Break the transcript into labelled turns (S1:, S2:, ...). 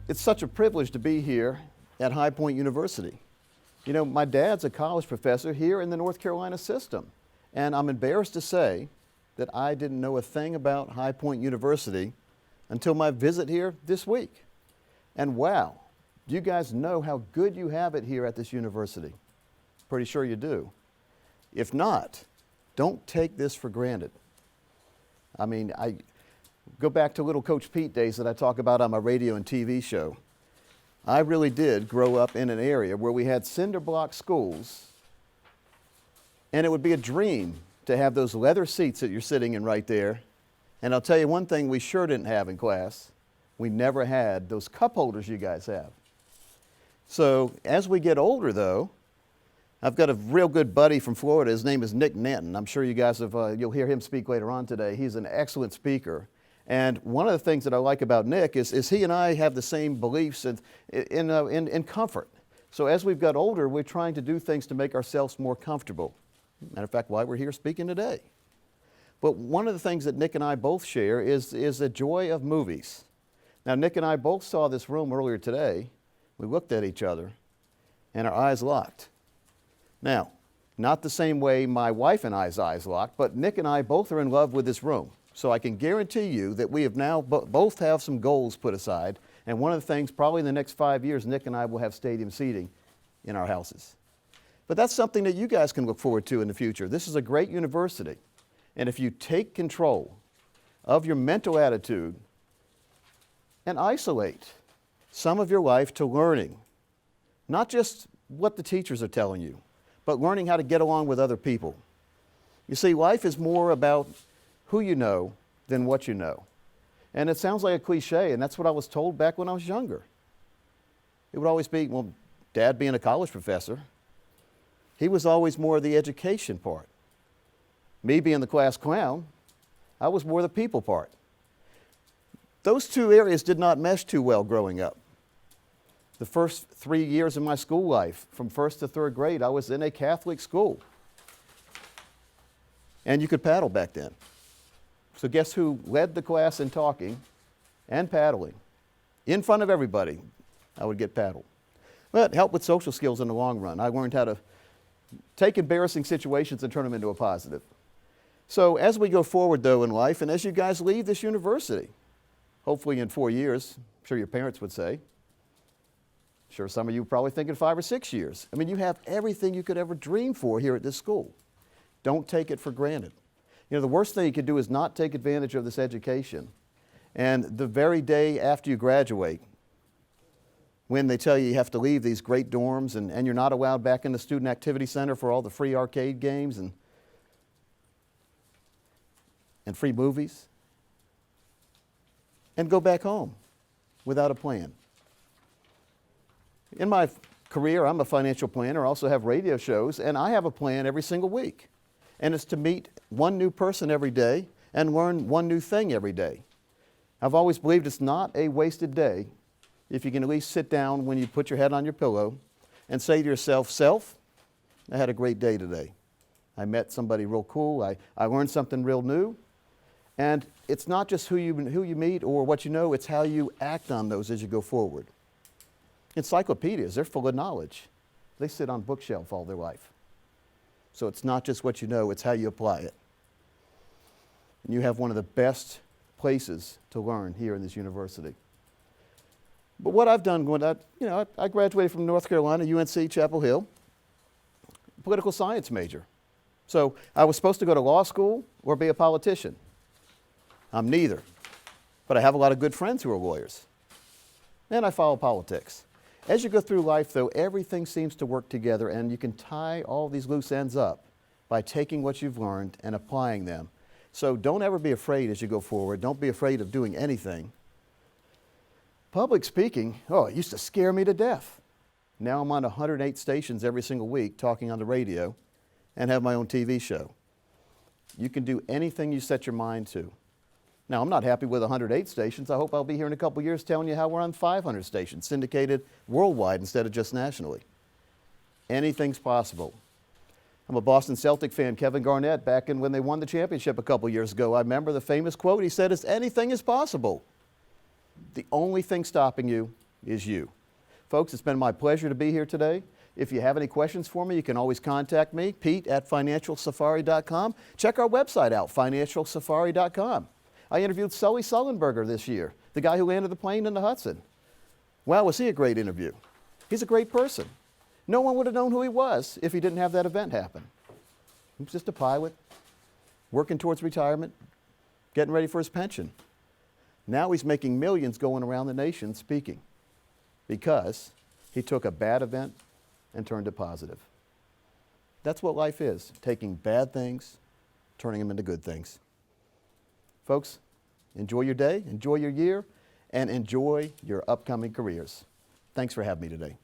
S1: It's such a privilege to be here at High Point University. You know, my dad's a college professor here in the North Carolina system, and I'm embarrassed to say that I didn't know a thing about High Point University until my visit here this week. And wow, do you guys know how good you have it here at this university? Pretty sure you do. If not, don't take this for granted. I mean, I go back to little Coach Pete days that I talk about on my radio and TV show. I really did grow up in an area where we had cinder block schools, and it would be a dream to have those leather seats that you're sitting in right there. And I'll tell you one thing we sure didn't have in class. We never had those cup holders you guys have. So as we get older though, I've got a real good buddy from Florida. His name is Nick Nanton. I'm sure you guys have, you'll hear him speak later on today. He's an excellent speaker. And one of the things that I like about Nick is he and I have the same beliefs in comfort. So as we've got older, we're trying to do things to make ourselves more comfortable. Matter of fact, why we're here speaking today. But one of the things that Nick and I both share is the joy of movies. Now, Nick and I both saw this room earlier today. We looked at each other, and our eyes locked. Now, not the same way my wife and I's eyes locked, but Nick and I both are in love with this room. So I can guarantee you that we have now both have some goals put aside. And one of the things, probably in the next 5 years, Nick and I will have stadium seating in our houses. But that's something that you guys can look forward to in the future. This is a great university. And if you take control of your mental attitude and isolate some of your life to learning, not just what the teachers are telling you, but learning how to get along with other people. You see, life is more about who you know than what you know. And it sounds like a cliche, and that's what I was told back when I was younger. It would always be, well, Dad being a college professor, he was always more of the education part. Me being the class clown, I was more the people part. Those two areas did not mesh too well growing up. The first 3 years of my school life, from first to third grade, I was in a Catholic school. And you could paddle back then. So guess who led the class in talking and paddling? In front of everybody, I would get paddled. Well, it helped with social skills in the long run. I learned how to take embarrassing situations and turn them into a positive. So as we go forward though in life, and as you guys leave this university, hopefully in 4 years, I'm sure your parents would say, sure some of you are probably thinking 5 or 6 years. I mean, you have everything you could ever dream for here at this school. Don't take it for granted. You know, the worst thing you could do is not take advantage of this education. And the very day after you graduate, when they tell you you have to leave these great dorms and you're not allowed back in the student activity center for all the free arcade games and free movies, and go back home without a plan. In my career, I'm a financial planner, I also have radio shows, and I have a plan every single week. And it's to meet one new person every day and learn one new thing every day. I've always believed it's not a wasted day if you can at least sit down when you put your head on your pillow and say to yourself, self, I had a great day today. I met somebody real cool, I learned something real new. And it's not just who you meet or what you know, it's how you act on those as you go forward. Encyclopedias, they're full of knowledge. They sit on bookshelf all their life. So it's not just what you know, it's how you apply it. And you have one of the best places to learn here in this university. But what I've done, I graduated from North Carolina, UNC Chapel Hill, political science major. So I was supposed to go to law school or be a politician. I'm neither. But I have a lot of good friends who are lawyers. And I follow politics. As you go through life, though, everything seems to work together, and you can tie all these loose ends up by taking what you've learned and applying them. So don't ever be afraid as you go forward. Don't be afraid of doing anything. Public speaking, it used to scare me to death. Now I'm on 108 stations every single week talking on the radio and have my own TV show. You can do anything you set your mind to. Now, I'm not happy with 108 stations. I hope I'll be here in a couple years telling you how we're on 500 stations, syndicated worldwide instead of just nationally. Anything's possible. I'm a Boston Celtic fan. Kevin Garnett, back when they won the championship a couple years ago, I remember the famous quote he said is, anything is possible. The only thing stopping you is you. Folks, it's been my pleasure to be here today. If you have any questions for me, you can always contact me, Pete at financialsafari.com. Check our website out, financialsafari.com. I interviewed Sully Sullenberger this year, the guy who landed the plane in the Hudson. Wow, was he a great interview. He's a great person. No one would have known who he was if he didn't have that event happen. He was just a pilot, working towards retirement, getting ready for his pension. Now he's making millions going around the nation speaking because he took a bad event and turned it positive. That's what life is, taking bad things, turning them into good things. Folks, enjoy your day, enjoy your year, and enjoy your upcoming careers. Thanks for having me today.